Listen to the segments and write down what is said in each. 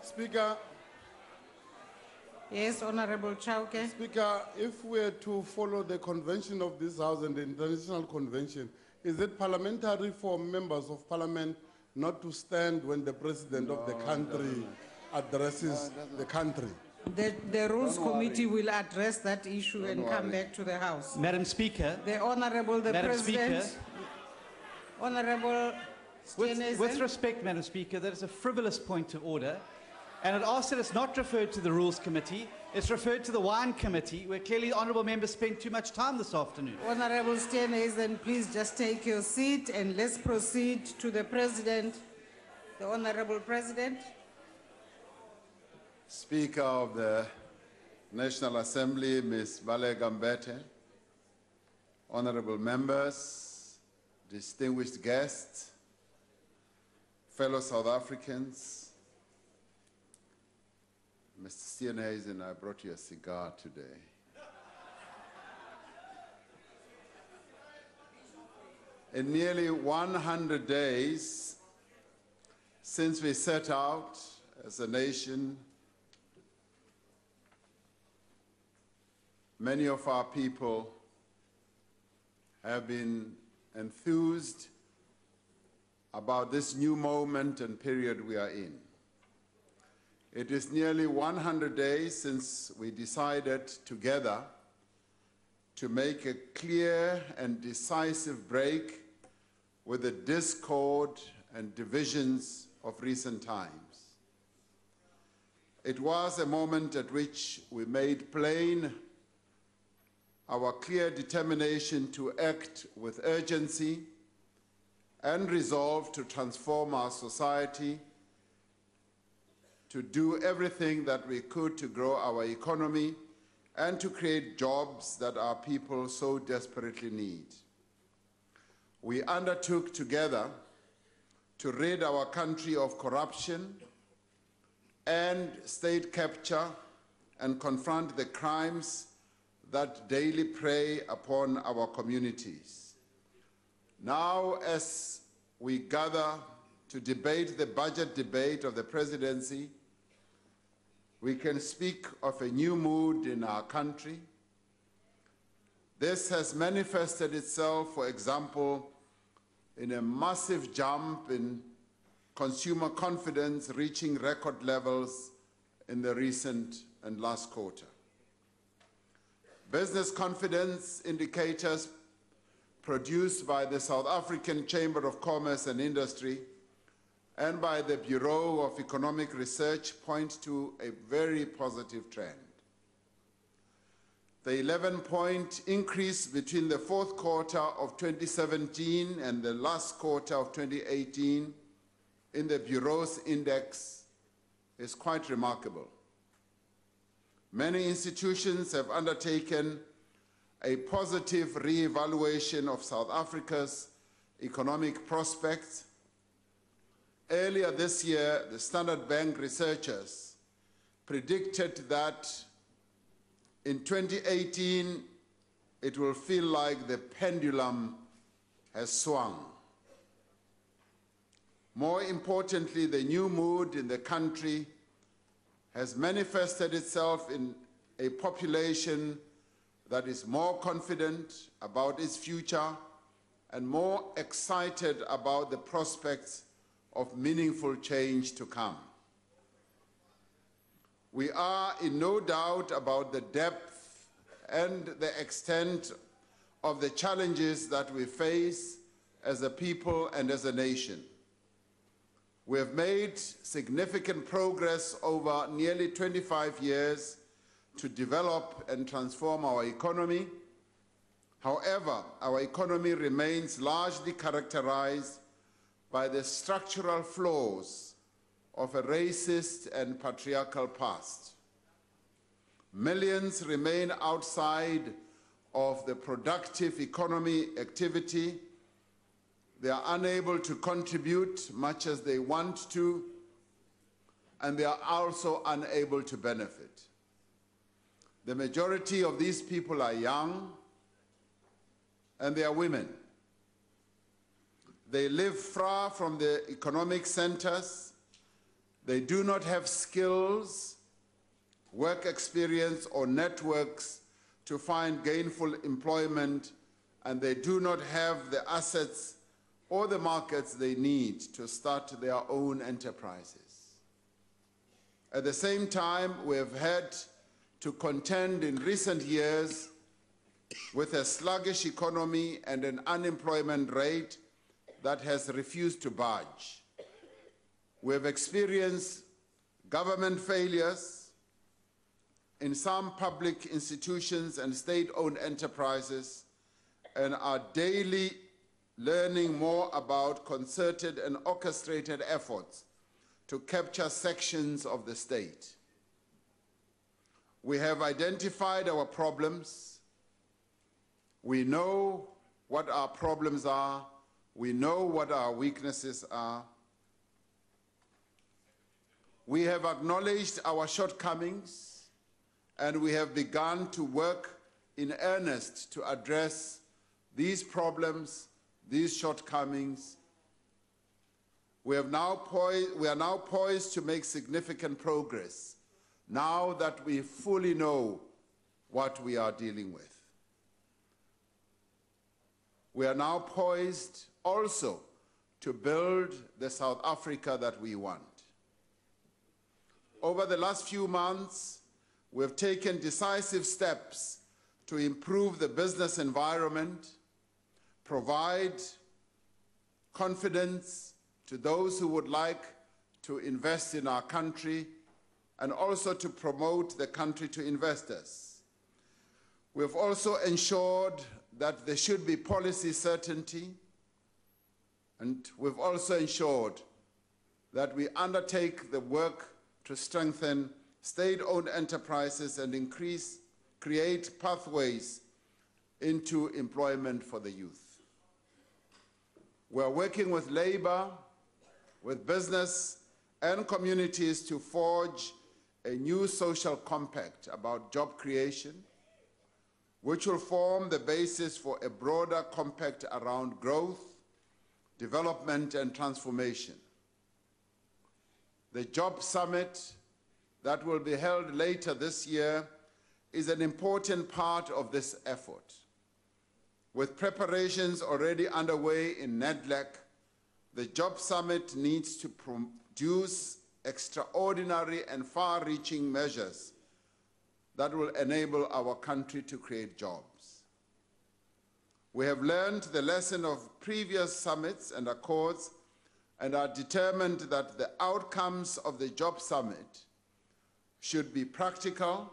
Speaker. Yes, Honorable Chauke. Speaker, if we are to follow the convention of this House and the international convention, is it parliamentary for members of parliament not to stand when the president of the country addresses the country? The Rules Committee will address that issue and come back to the House. Madam Speaker. The Honorable President. Speaker, Honorable with respect, Madam Speaker, that is a frivolous point of order. And I'd ask that it's not referred to the Rules Committee. It's referred to the Wine Committee, where clearly the honourable member spent too much time this afternoon. Honourable Steenhuisen, please just take your seat and let's proceed to the President. The Honourable President. Speaker of the National Assembly, Ms. Vale Gambete, honourable members, distinguished guests, fellow South Africans, Mr. Steenhuisen, I brought you a cigar today. In nearly 100 days since we set out as a nation, many of our people have been enthused about this new moment and period we are in. It is nearly 100 days since we decided together to make a clear and decisive break with the discord and divisions of recent times. It was a moment at which we made plain our clear determination to act with urgency and resolve to transform our society, to do everything that we could to grow our economy and to create jobs that our people so desperately need. We undertook together to rid our country of corruption and state capture and confront the crimes that daily prey upon our communities. Now, as we gather to debate the budget debate of the presidency, we can speak of a new mood in our country. This has manifested itself, for example, in a massive jump in consumer confidence reaching record levels in the recent and last quarter. Business confidence indicators produced by the South African Chamber of Commerce and Industry and by the Bureau of Economic Research point to a very positive trend. The 11-point increase between the fourth quarter of 2017 and the last quarter of 2018 in the Bureau's index is quite remarkable. Many institutions have undertaken a positive re-evaluation of South Africa's economic prospects. Earlier this year, the Standard Bank researchers predicted that in 2018, it will feel like the pendulum has swung. More importantly, the new mood in the country has manifested itself in a population that is more confident about its future and more excited about the prospects of meaningful change to come. We are in no doubt about the depth and the extent of the challenges that we face as a people and as a nation. We have made significant progress over nearly 25 years to develop and transform our economy. However, our economy remains largely characterized by the structural flaws of a racist and patriarchal past. Millions remain outside of the productive economy activity. They are unable to contribute much as they want to, and they are also unable to benefit. The majority of these people are young, and they are women. They live far from the economic centers. They do not have skills, work experience, or networks to find gainful employment, and they do not have the assets or the markets they need to start their own enterprises. At the same time, we have had to contend in recent years with a sluggish economy and an unemployment rate that has refused to budge. We have experienced government failures in some public institutions and state-owned enterprises, and are daily learning more about concerted and orchestrated efforts to capture sections of the state. We have identified our problems. We know what our problems are. We know what our weaknesses are. We have acknowledged our shortcomings, and we have begun to work in earnest to address these problems, these shortcomings. We are now poised to make significant progress now that we fully know what we are dealing with. We are now poised also to build the South Africa that we want. Over the last few months, we have taken decisive steps to improve the business environment, provide confidence to those who would like to invest in our country, and also to promote the country to investors. We have also ensured that there should be policy certainty, and we've also ensured that we undertake the work to strengthen state-owned enterprises and create pathways into employment for the youth. We're working with labor, with business and communities to forge a new social compact about job creation, which will form the basis for a broader compact around growth, development, and transformation. The Job Summit that will be held later this year is an important part of this effort. With preparations already underway in NEDLAC, the Job Summit needs to produce extraordinary and far-reaching measures that will enable our country to create jobs. We have learned the lesson of previous summits and accords and are determined that the outcomes of the Job Summit should be practical,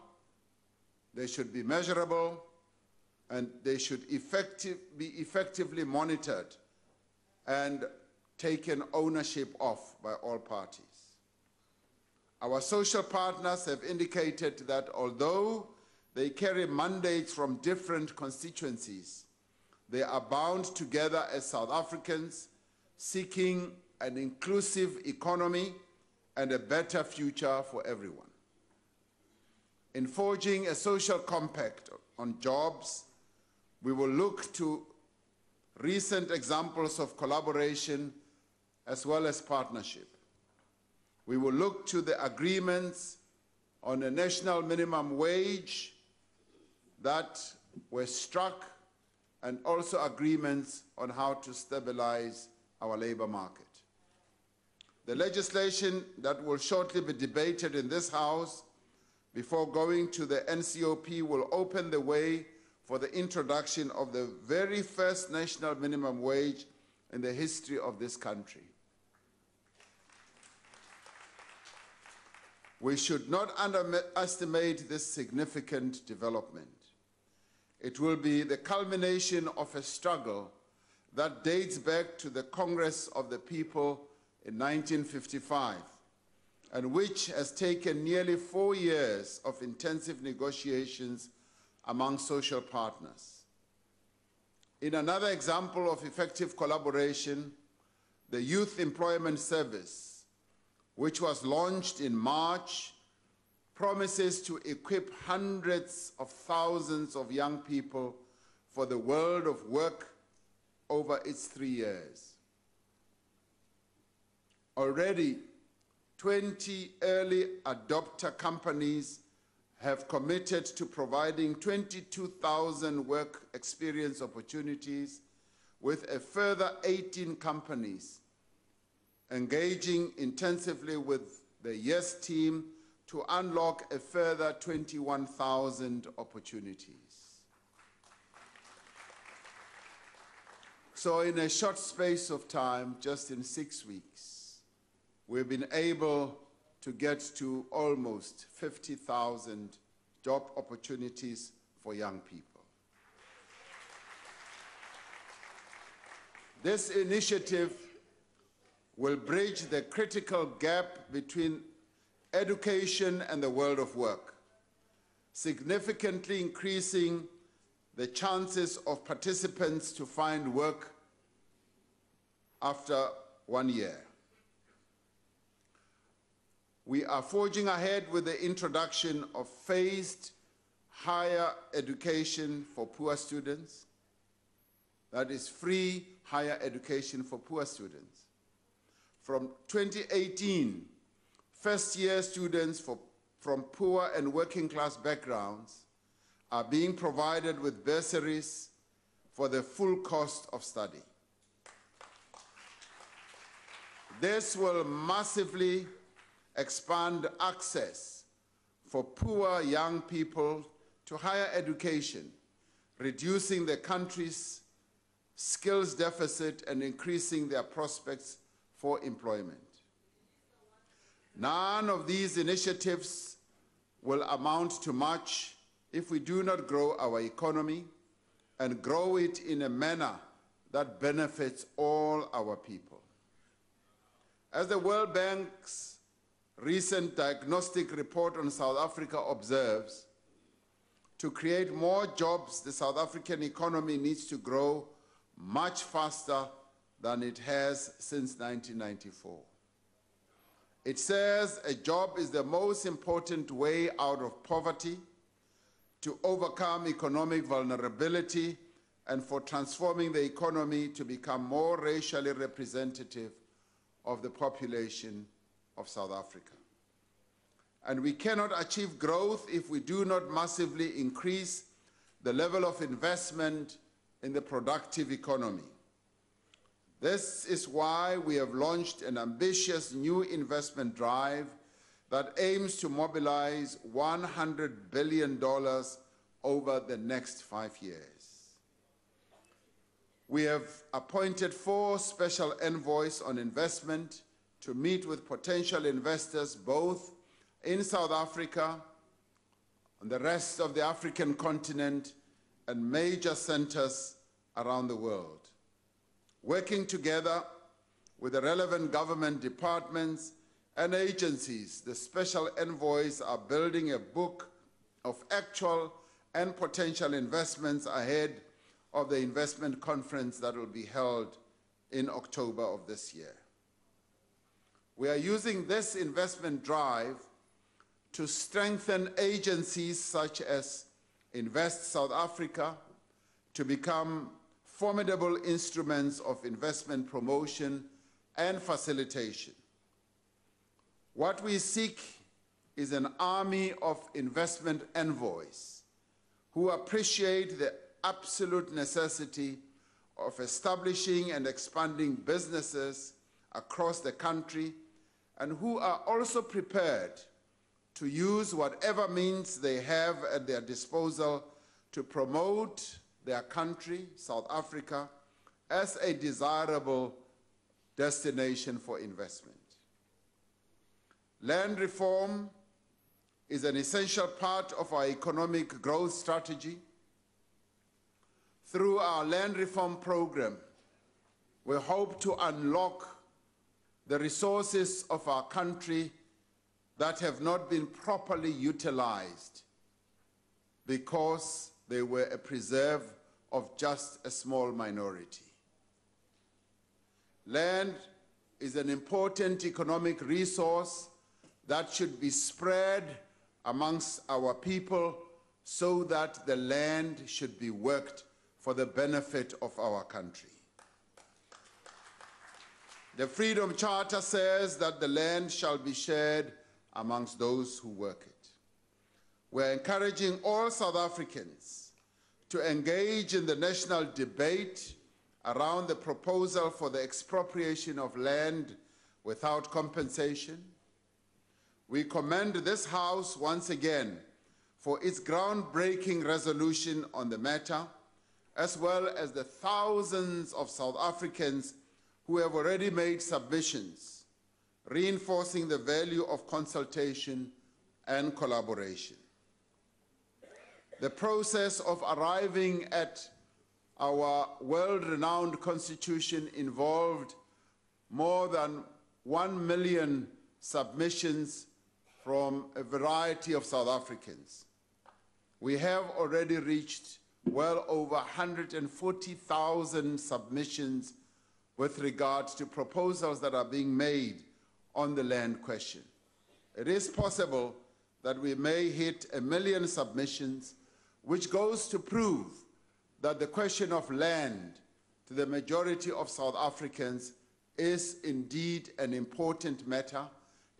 they should be measurable, and they should be effectively monitored and taken ownership of by all parties. Our social partners have indicated that although they carry mandates from different constituencies, they are bound together as South Africans seeking an inclusive economy and a better future for everyone. In forging a social compact on jobs, we will look to recent examples of collaboration as well as partnership. We will look to the agreements on a national minimum wage that were struck, and also agreements on how to stabilize our labor market. The legislation that will shortly be debated in this House before going to the NCOP will open the way for the introduction of the very first national minimum wage in the history of this country. We should not underestimate this significant development. It will be the culmination of a struggle that dates back to the Congress of the People in 1955, and which has taken nearly 4 years of intensive negotiations among social partners. In another example of effective collaboration, the Youth Employment Service, which was launched in March, promises to equip hundreds of thousands of young people for the world of work over its 3 years. Already, 20 early adopter companies have committed to providing 22,000 work experience opportunities, with a further 18 companies engaging intensively with the YES team to unlock a further 21,000 opportunities. So in a short space of time, just in 6 weeks, we've been able to get to almost 50,000 job opportunities for young people. This initiative will bridge the critical gap between education and the world of work, significantly increasing the chances of participants to find work after 1 year. We are forging ahead with the introduction of phased higher education for poor students. That is free higher education for poor students. From 2018, first-year students from poor and working-class backgrounds are being provided with bursaries for the full cost of study. This will massively expand access for poor young people to higher education, reducing the country's skills deficit and increasing their prospects for employment. None of these initiatives will amount to much if we do not grow our economy and grow it in a manner that benefits all our people. As the World Bank's recent diagnostic report on South Africa observes, to create more jobs, the South African economy needs to grow much faster than it has since 1994. It says a job is the most important way out of poverty, to overcome economic vulnerability, and for transforming the economy to become more racially representative of the population of South Africa. And we cannot achieve growth if we do not massively increase the level of investment in the productive economy. This is why we have launched an ambitious new investment drive that aims to mobilize $100 billion over the next 5 years. We have appointed 4 special envoys on investment to meet with potential investors both in South Africa, on the rest of the African continent, and major centers around the world. Working together with the relevant government departments and agencies, the special envoys are building a book of actual and potential investments ahead of the investment conference that will be held in October of this year. We are using this investment drive to strengthen agencies such as Invest South Africa to become formidable instruments of investment promotion and facilitation. What we seek is an army of investment envoys who appreciate the absolute necessity of establishing and expanding businesses across the country, and who are also prepared to use whatever means they have at their disposal to promote their country, South Africa, as a desirable destination for investment. Land reform is an essential part of our economic growth strategy. Through our land reform program, we hope to unlock the resources of our country that have not been properly utilized because they were a preserve of just a small minority. Land is an important economic resource that should be spread amongst our people so that the land should be worked for the benefit of our country. The Freedom Charter says that the land shall be shared amongst those who work it. We're encouraging all South Africans to engage in the national debate around the proposal for the expropriation of land without compensation. We commend this House once again for its groundbreaking resolution on the matter, as well as the thousands of South Africans who have already made submissions, reinforcing the value of consultation and collaboration. The process of arriving at our world-renowned constitution involved more than 1 million submissions from a variety of South Africans. We have already reached well over 140,000 submissions with regard to proposals that are being made on the land question. It is possible that we may hit 1 million submissions, which goes to prove that the question of land to the majority of South Africans is indeed an important matter.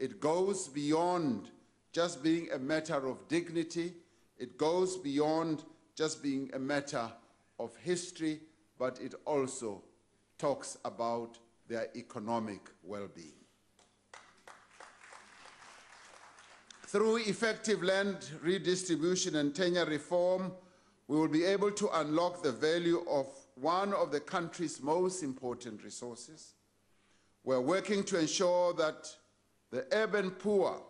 It goes beyond just being a matter of dignity. It goes beyond just being a matter of history, but it also talks about their economic well-being. Through effective land redistribution and tenure reform, we will be able to unlock the value of one of the country's most important resources. We're working to ensure that the urban poor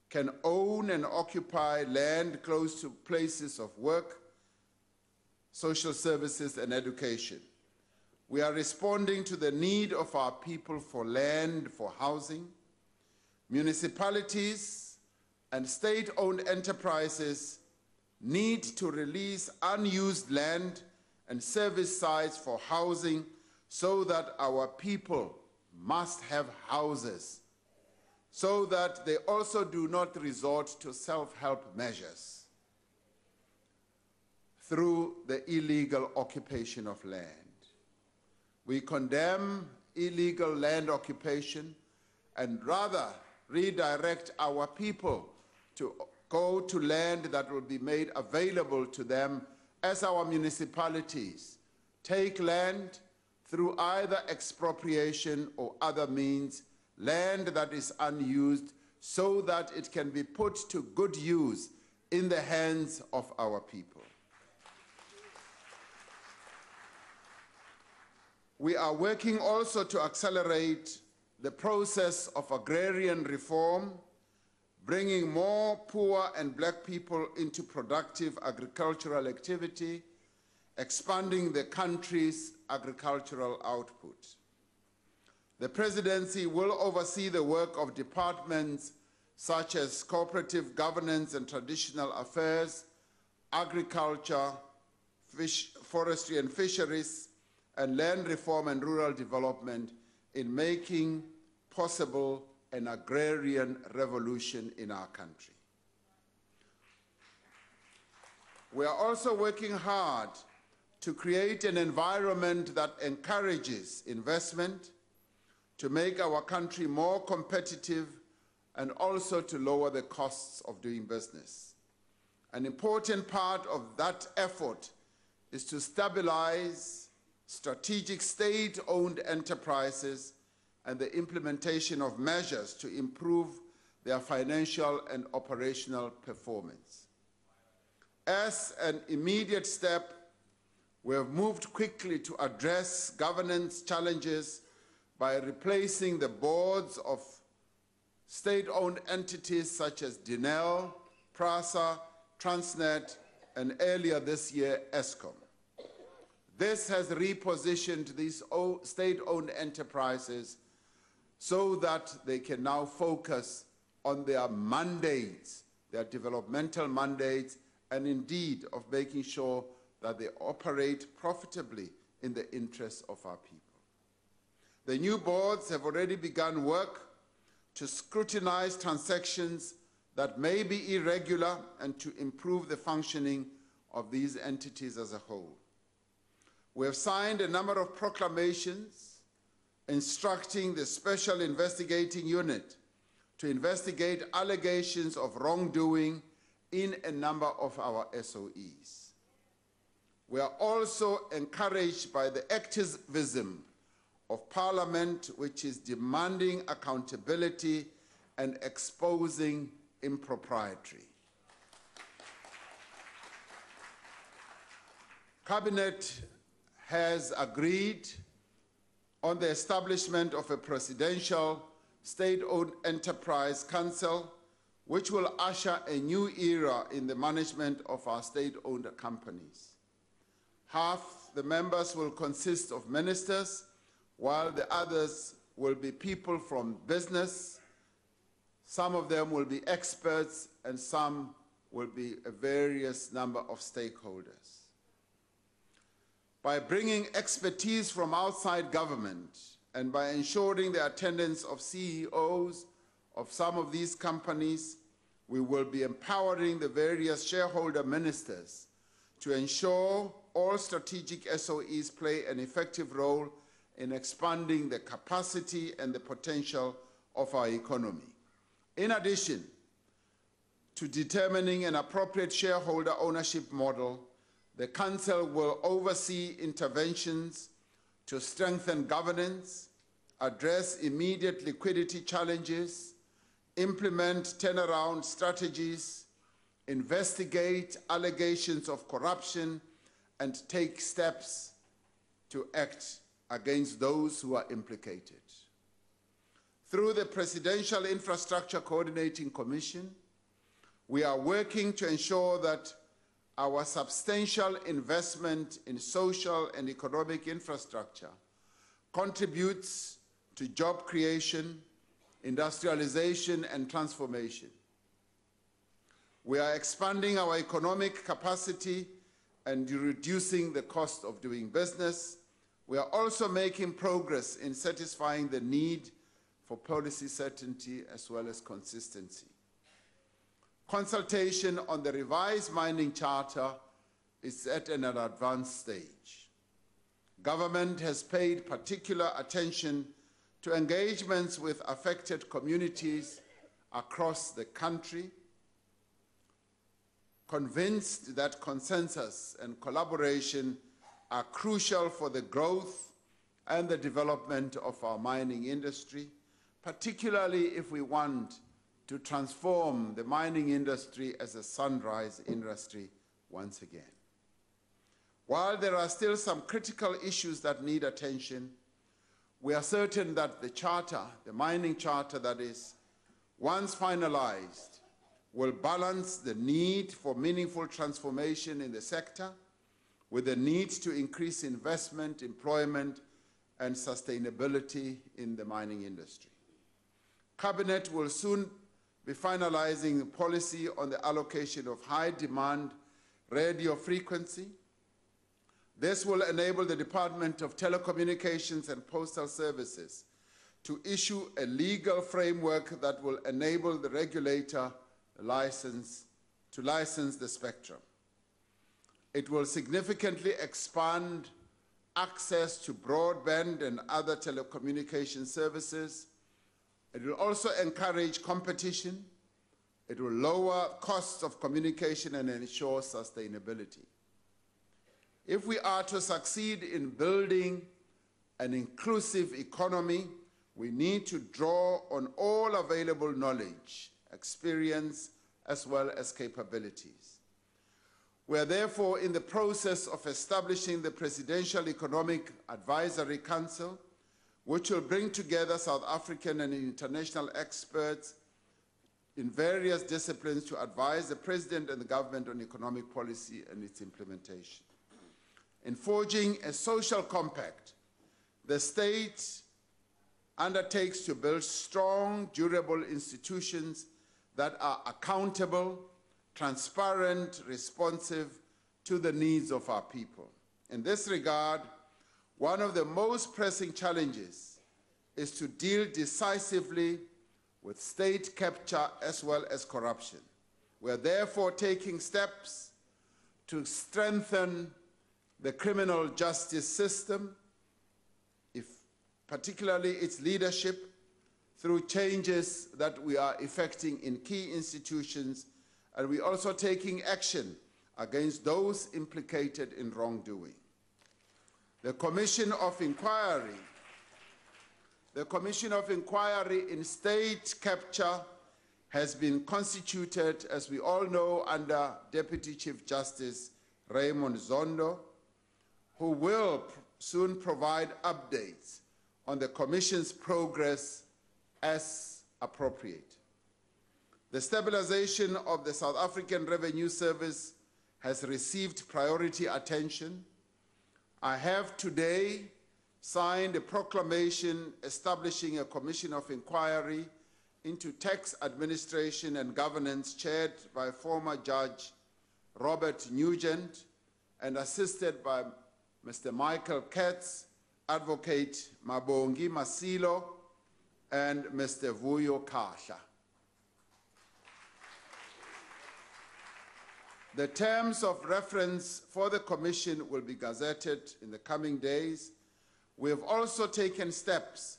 can own and occupy land close to places of work, social services, and education. We are responding to the need of our people for land, for housing. Municipalities and state-owned enterprises need to release unused land and service sites for housing so that our people must have houses, so that they also do not resort to self-help measures through the illegal occupation of land. We condemn illegal land occupation and rather redirect our people to go to land that will be made available to them as our municipalities take land through either expropriation or other means, land that is unused, so that it can be put to good use in the hands of our people. We are working also to accelerate the process of agrarian reform, bringing more poor and black people into productive agricultural activity, expanding the country's agricultural output. The presidency will oversee the work of departments such as cooperative governance and traditional affairs, agriculture, forestry and fisheries, and land reform and rural development in making possible an agrarian revolution in our country. We are also working hard to create an environment that encourages investment, to make our country more competitive, and also to lower the costs of doing business. An important part of that effort is to stabilize strategic state-owned enterprises and the implementation of measures to improve their financial and operational performance. As an immediate step, we have moved quickly to address governance challenges by replacing the boards of state-owned entities such as Denel, PRASA, Transnet, and earlier this year, Eskom. This has repositioned these state-owned enterprises so that they can now focus on their mandates, their developmental mandates, and indeed of making sure that they operate profitably in the interests of our people. The new boards have already begun work to scrutinize transactions that may be irregular and to improve the functioning of these entities as a whole. We have signed a number of proclamations instructing the Special Investigating Unit to investigate allegations of wrongdoing in a number of our SOEs. We are also encouraged by the activism of Parliament, which is demanding accountability and exposing impropriety. Cabinet has agreed on the establishment of a presidential state-owned enterprise council, which will usher a new era in the management of our state-owned companies. Half the members will consist of ministers, while the others will be people from business. Some of them will be experts, and some will be a various number of stakeholders. By bringing expertise from outside government and by ensuring the attendance of CEOs of some of these companies, we will be empowering the various shareholder ministers to ensure all strategic SOEs play an effective role in expanding the capacity and the potential of our economy. In addition to determining an appropriate shareholder ownership model, the Council will oversee interventions to strengthen governance, address immediate liquidity challenges, implement turnaround strategies, investigate allegations of corruption, and take steps to act against those who are implicated. Through the Presidential Infrastructure Coordinating Commission, we are working to ensure that our substantial investment in social and economic infrastructure contributes to job creation, industrialization, and transformation. We are expanding our economic capacity and reducing the cost of doing business. We are also making progress in satisfying the need for policy certainty as well as consistency. Consultation on the revised mining charter is at an advanced stage. Government has paid particular attention to engagements with affected communities across the country, convinced that consensus and collaboration are crucial for the growth and the development of our mining industry, particularly if we want to transform the mining industry as a sunrise industry once again. While there are still some critical issues that need attention, we are certain that the charter, the mining charter that is, once finalized, will balance the need for meaningful transformation in the sector with the need to increase investment, employment, and sustainability in the mining industry. Cabinet will soon be finalizing a policy on the allocation of high-demand radio frequency. This will enable the Department of Telecommunications and Postal Services to issue a legal framework that will enable the regulator to license the spectrum. It will significantly expand access to broadband and other telecommunication services. It will also encourage competition. It will lower costs of communication and ensure sustainability. If we are to succeed in building an inclusive economy, we need to draw on all available knowledge, experience, as well as capabilities. We are therefore in the process of establishing the Presidential Economic Advisory Council, which will bring together South African and international experts in various disciplines to advise the President and the government on economic policy and its implementation. In forging a social compact, the state undertakes to build strong, durable institutions that are accountable, transparent, responsive to the needs of our people. In this regard, one of the most pressing challenges is to deal decisively with state capture as well as corruption. We are therefore taking steps to strengthen the criminal justice system. If particularly its leadership, through changes that we are effecting in key institutions, and we're also taking action against those implicated in wrongdoing. The Commission of Inquiry in state capture has been constituted, as we all know, under Deputy Chief Justice Raymond Zondo, who will soon provide updates on the Commission's progress as appropriate. The stabilization of the South African Revenue Service has received priority attention. I have today signed a proclamation establishing a Commission of Inquiry into tax administration and governance chaired by former Judge Robert Nugent and assisted by Mr. Michael Katz, Advocate Mabongi Masilo, and Mr. Vuyo Kahla. The terms of reference for the Commission will be gazetted in the coming days. We have also taken steps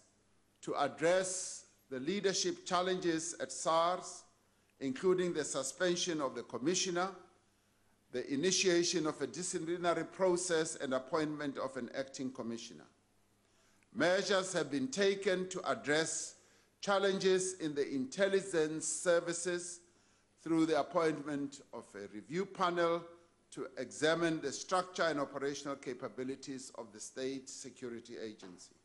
to address the leadership challenges at SARS, including the suspension of the Commissioner, the initiation of a disciplinary process, and appointment of an acting Commissioner. Measures have been taken to address challenges in the intelligence services through the appointment of a review panel to examine the structure and operational capabilities of the State Security Agency.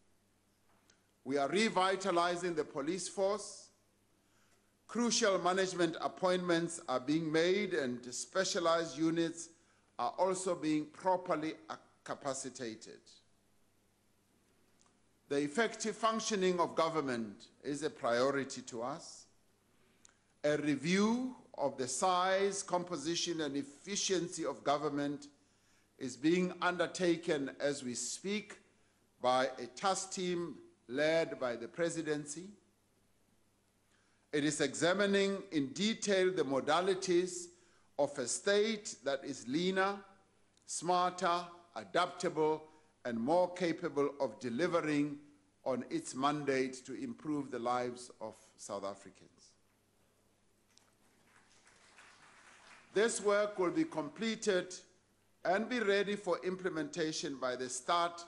We are revitalizing the police force. Crucial management appointments are being made, and specialized units are also being properly capacitated. The effective functioning of government is a priority to us. A review of the size, composition, and efficiency of government is being undertaken as we speak by a task team led by the Presidency. It is examining in detail the modalities of a state that is leaner, smarter, adaptable, and more capable of delivering on its mandate to improve the lives of South Africans. This work will be completed and be ready for implementation by the start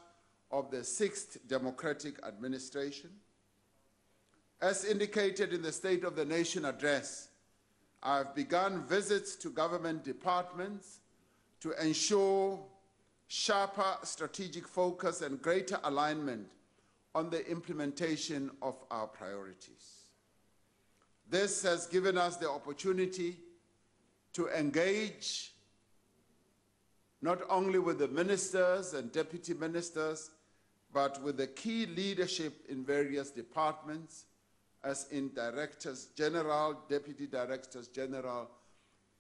of the 6th Democratic Administration. As indicated in the State of the Nation address, I have begun visits to government departments to ensure sharper strategic focus and greater alignment on the implementation of our priorities. This has given us the opportunity to engage not only with the ministers and deputy ministers, but with the key leadership in various departments, as in directors general, deputy directors general,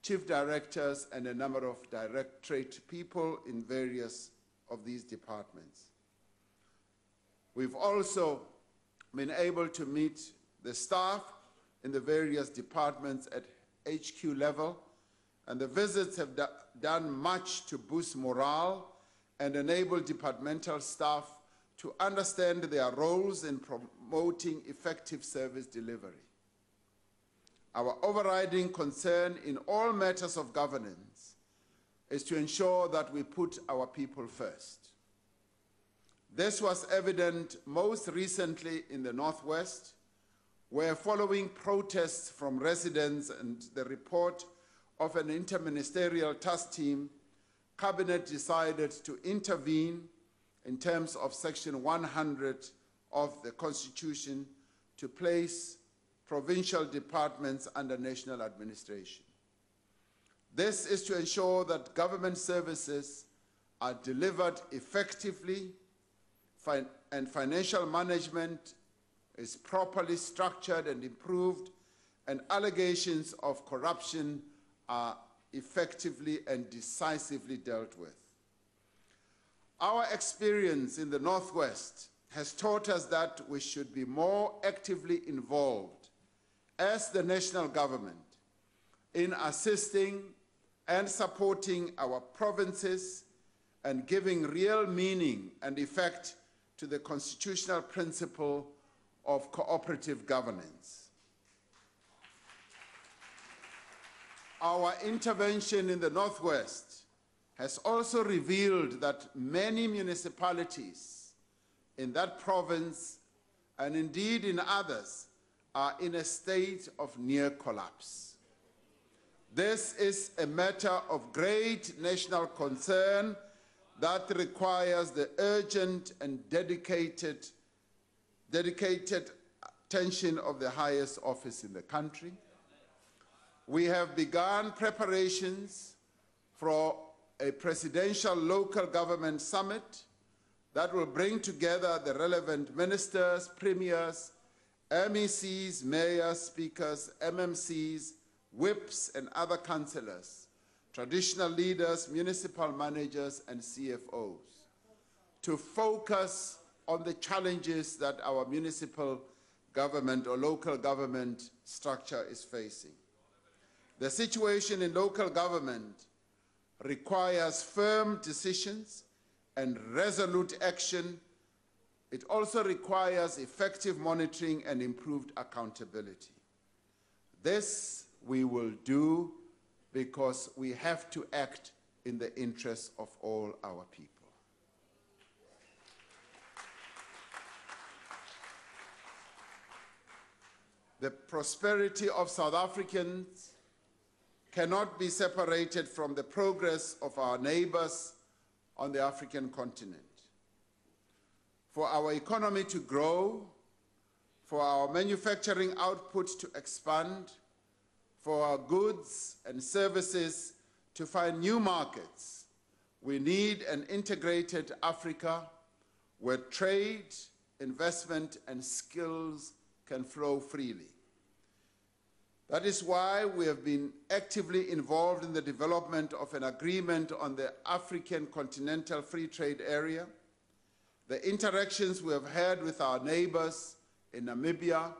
chief directors, and a number of directorate people in various of these departments. We've also been able to meet the staff in the various departments at HQ level, and the visits have done much to boost morale and enable departmental staff to understand their roles in promoting effective service delivery. Our overriding concern in all matters of governance is to ensure that we put our people first. This was evident most recently in the Northwest, where following protests from residents and the report of an interministerial task team, Cabinet decided to intervene in terms of Section 100 of the Constitution to place provincial departments under national administration. This is to ensure that government services are delivered effectively and financial management is properly structured and improved, and allegations of corruption are effectively and decisively dealt with. Our experience in the Northwest has taught us that we should be more actively involved as the national government in assisting and supporting our provinces and giving real meaning and effect to the constitutional principle of cooperative governance. Our intervention in the Northwest has also revealed that many municipalities in that province, and indeed in others, are in a state of near collapse. This is a matter of great national concern that requires the urgent and dedicated attention of the highest office in the country. We have begun preparations for a presidential local government summit that will bring together the relevant ministers, premiers, MECs, mayors, speakers, MMCs, whips, and other councillors, traditional leaders, municipal managers, and CFOs, to focus on the challenges that our municipal government or local government structure is facing. The situation in local government requires firm decisions and resolute action. It also requires effective monitoring and improved accountability. This we will do because we have to act in the interests of all our people. The prosperity of South Africans cannot be separated from the progress of our neighbors on the African continent. For our economy to grow, for our manufacturing output to expand, for our goods and services to find new markets, we need an integrated Africa where trade, investment, and skills can flow freely. That is why we have been actively involved in the development of an agreement on the African Continental Free Trade Area. The interactions we have had with our neighbors in Namibia,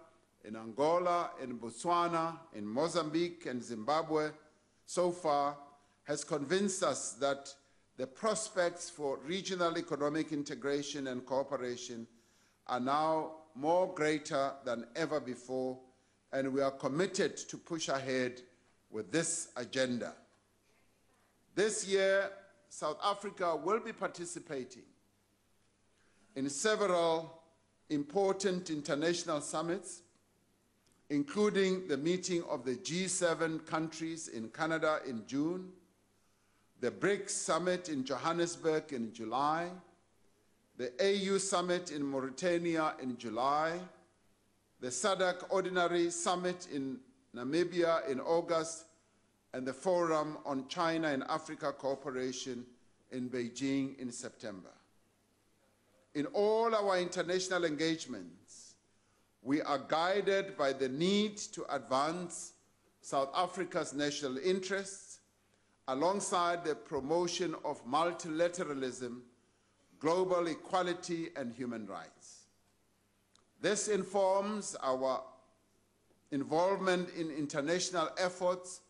in Angola, in Botswana, in Mozambique, and Zimbabwe so far has convinced us that the prospects for regional economic integration and cooperation are now more greater than ever before, and we are committed to push ahead with this agenda. This year, South Africa will be participating in several important international summits, including the meeting of the G7 countries in Canada in June, the BRICS summit in Johannesburg in July, the AU summit in Mauritania in July, the SADC Ordinary Summit in Namibia in August, and the Forum on China and Africa Cooperation in Beijing in September. In all our international engagements, we are guided by the need to advance South Africa's national interests alongside the promotion of multilateralism, global equality, and human rights. This informs our involvement in international efforts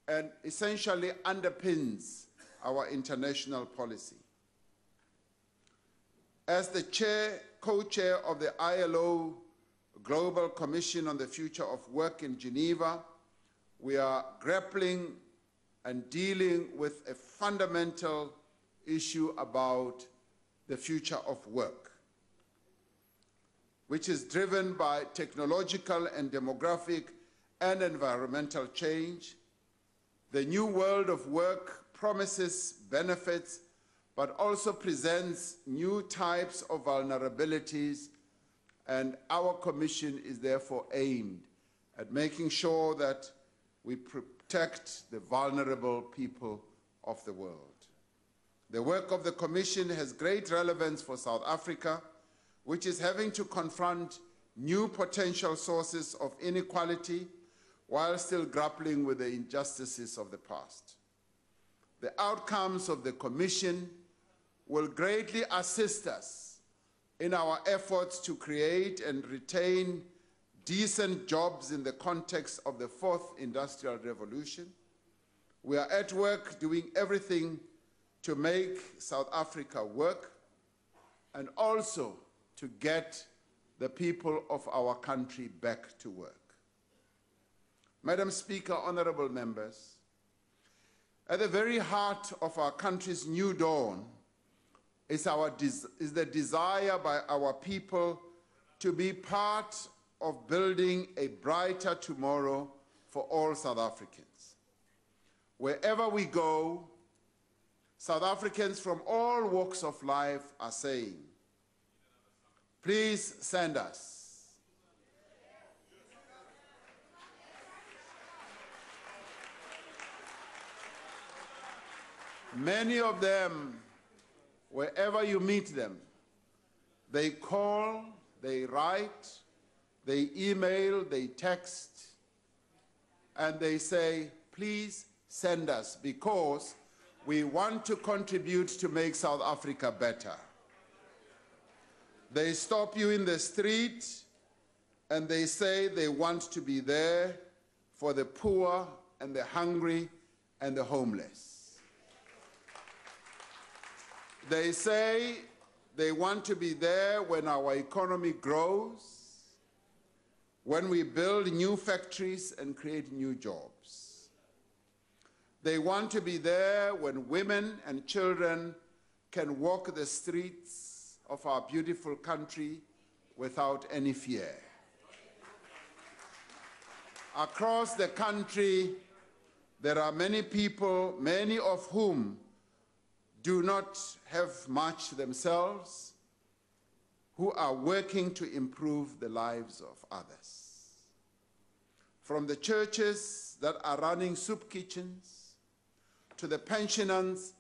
and essentially underpins our international policy. As the co-chair of the ILO Global Commission on the Future of Work in Geneva, we are grappling and dealing with a fundamental issue about the future of work, which is driven by technological and demographic and environmental change. The new world of work promises benefits, but also presents new types of vulnerabilities, and our Commission is therefore aimed at making sure that we protect the vulnerable people of the world. The work of the Commission has great relevance for South Africa, which is having to confront new potential sources of inequality while still grappling with the injustices of the past. The outcomes of the Commission will greatly assist us in our efforts to create and retain decent jobs in the context of the fourth industrial revolution. We are at work doing everything to make South Africa work. and also to get the people of our country back to work. Madam Speaker, honorable members, at the very heart of our country's new dawn is the desire by our people to be part of building a brighter tomorrow for all South Africans. Wherever we go, South Africans from all walks of life are saying, please send us. Many of them, wherever you meet them, they call, they write, they email, they text, and they say, please send us, because we want to contribute to make South Africa better. They stop you in the street and they say they want to be there for the poor and the hungry and the homeless. They say they want to be there when our economy grows, when we build new factories and create new jobs. They want to be there when women and children can walk the streets of our beautiful country without any fear. Across the country, there are many people, many of whom do not have much themselves, who are working to improve the lives of others. From the churches that are running soup kitchens, to the pensioners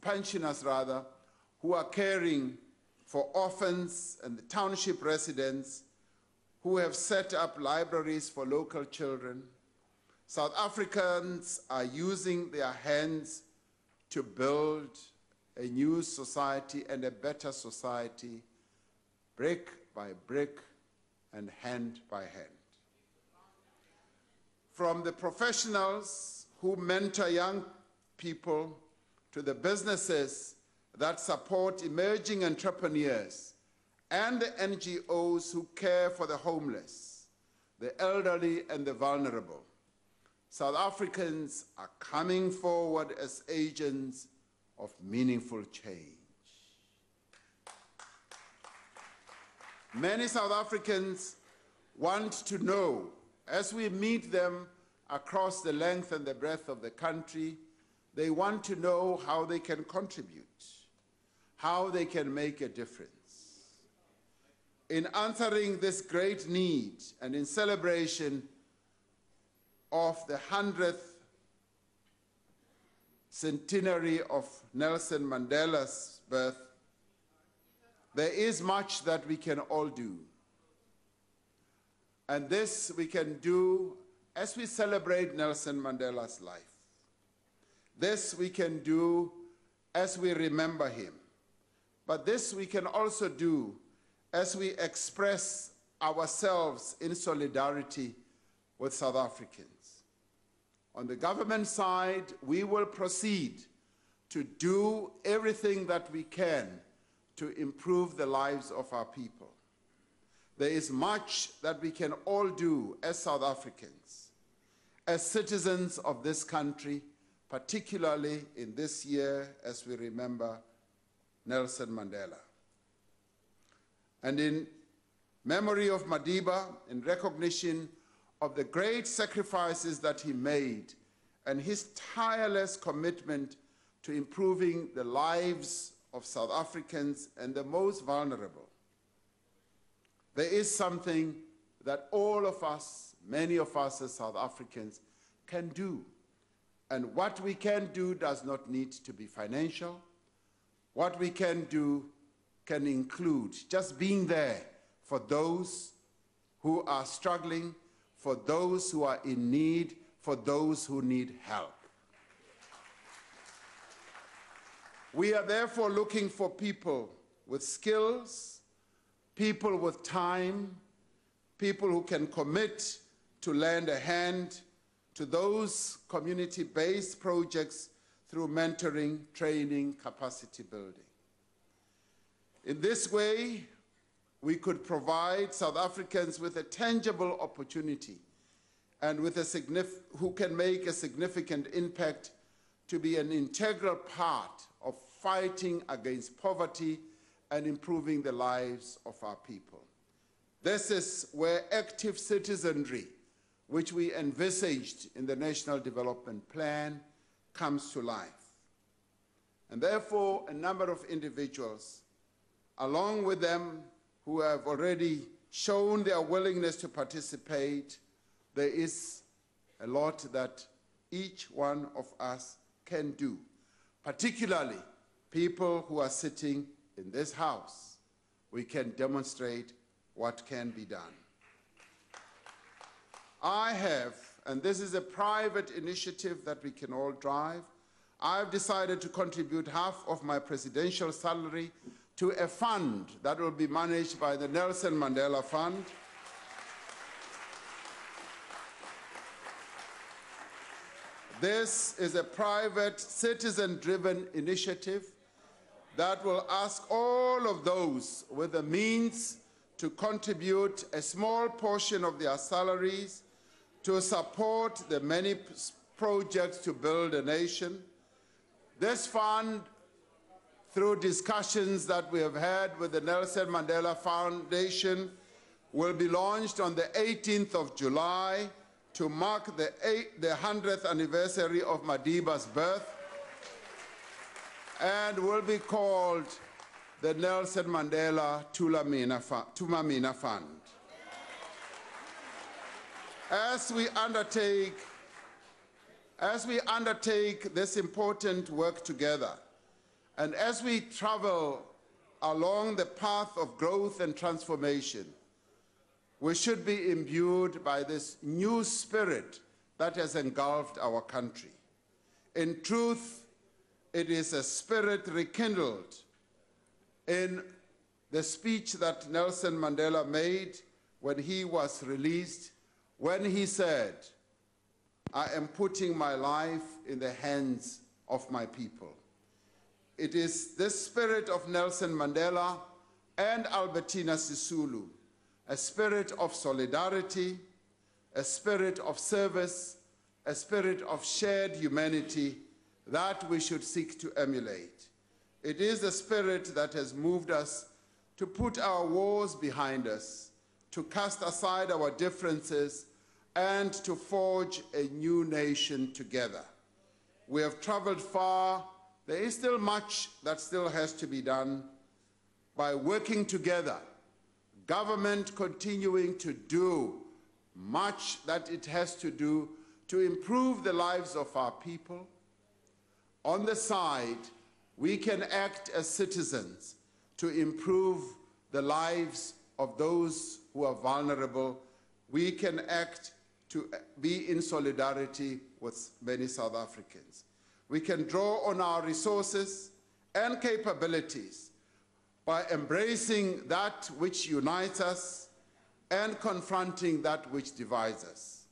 who are caring for orphans and the township residents who have set up libraries for local children, South Africans are using their hands to build a new society and a better society, brick by brick and hand by hand. From the professionals who mentor young people to the businesses that support emerging entrepreneurs and the NGOs who care for the homeless, the elderly and the vulnerable, South Africans are coming forward as agents of meaningful change. Many South Africans want to know, as we meet them across the length and the breadth of the country, they want to know how they can contribute, how they can make a difference. In answering this great need and in celebration of the 100th centenary of Nelson Mandela's birth, there is much that we can all do. And this we can do as we celebrate Nelson Mandela's life. This we can do as we remember him. But this we can also do as we express ourselves in solidarity with South Africans. On the government side, we will proceed to do everything that we can to improve the lives of our people. There is much that we can all do as South Africans, as citizens of this country, particularly in this year as we remember Nelson Mandela. And in memory of Madiba, in recognition of the great sacrifices that he made and his tireless commitment to improving the lives of South Africans and the most vulnerable, there is something that all of us, many of us as South Africans, can do. And what we can do does not need to be financial. What we can do can include just being there for those who are struggling, for those who are in need, for those who need help. We are therefore looking for people with skills, people with time, people who can commit to lend a hand to those community-based projects through mentoring, training, capacity building. In this way, we could provide South Africans with a tangible opportunity and with who can make a significant impact to be an integral part of fighting against poverty and improving the lives of our people. This is where active citizenry, which we envisaged in the National Development Plan, comes to life. And therefore, a number of individuals, along with them who have already shown their willingness to participate, there is a lot that each one of us can do, particularly people who are sitting in this house. We can demonstrate what can be done. I have, and this is a private initiative that we can all drive, I've decided to contribute half of my presidential salary to a fund that will be managed by the Nelson Mandela Fund. This is a private, citizen-driven initiative that will ask all of those with the means to contribute a small portion of their salaries to support the many projects to build a nation. This fund, through discussions that we have had with the Nelson Mandela Foundation, will be launched on the 18th of July to mark the 100th anniversary of Madiba's birth, and will be called the Nelson Mandela Tumamina Fund. As we undertake this important work together, and as we travel along the path of growth and transformation, we should be imbued by this new spirit that has engulfed our country. In truth, it is a spirit rekindled in the speech that Nelson Mandela made when he was released, when he said, "I am putting my life in the hands of my people." It is this spirit of Nelson Mandela and Albertina Sisulu, a spirit of solidarity, a spirit of service, a spirit of shared humanity that we should seek to emulate. It is the spirit that has moved us to put our wars behind us, to cast aside our differences, and to forge a new nation together. We have traveled far. There is still much that still has to be done. By working together, government continuing to do much that it has to do to improve the lives of our people. On the side, we can act as citizens to improve the lives of those who are vulnerable. We can act to be in solidarity with many South Africans. We can draw on our resources and capabilities by embracing that which unites us and confronting that which divides us.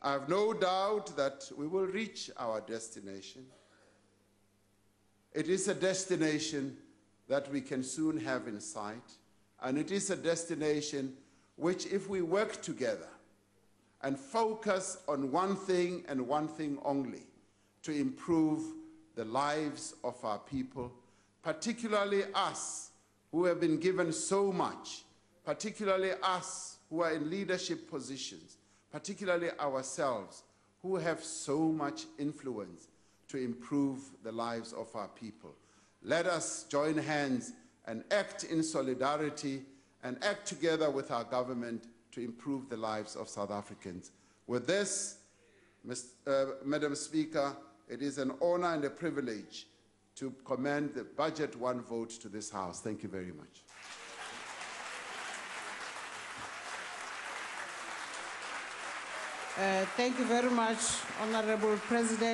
I have no doubt that we will reach our destination. It is a destination that we can soon have in sight, and it is a destination which, if we work together and focus on one thing and one thing only, to improve the lives of our people, particularly us who have been given so much, particularly us who are in leadership positions, particularly ourselves who have so much influence to improve the lives of our people. Let us join hands and act in solidarity and act together with our government to improve the lives of South Africans. With this, Madam Speaker, it is an honor and a privilege to commend the Budget 1 vote to this House. Thank you very much. Thank you very much, Honorable President.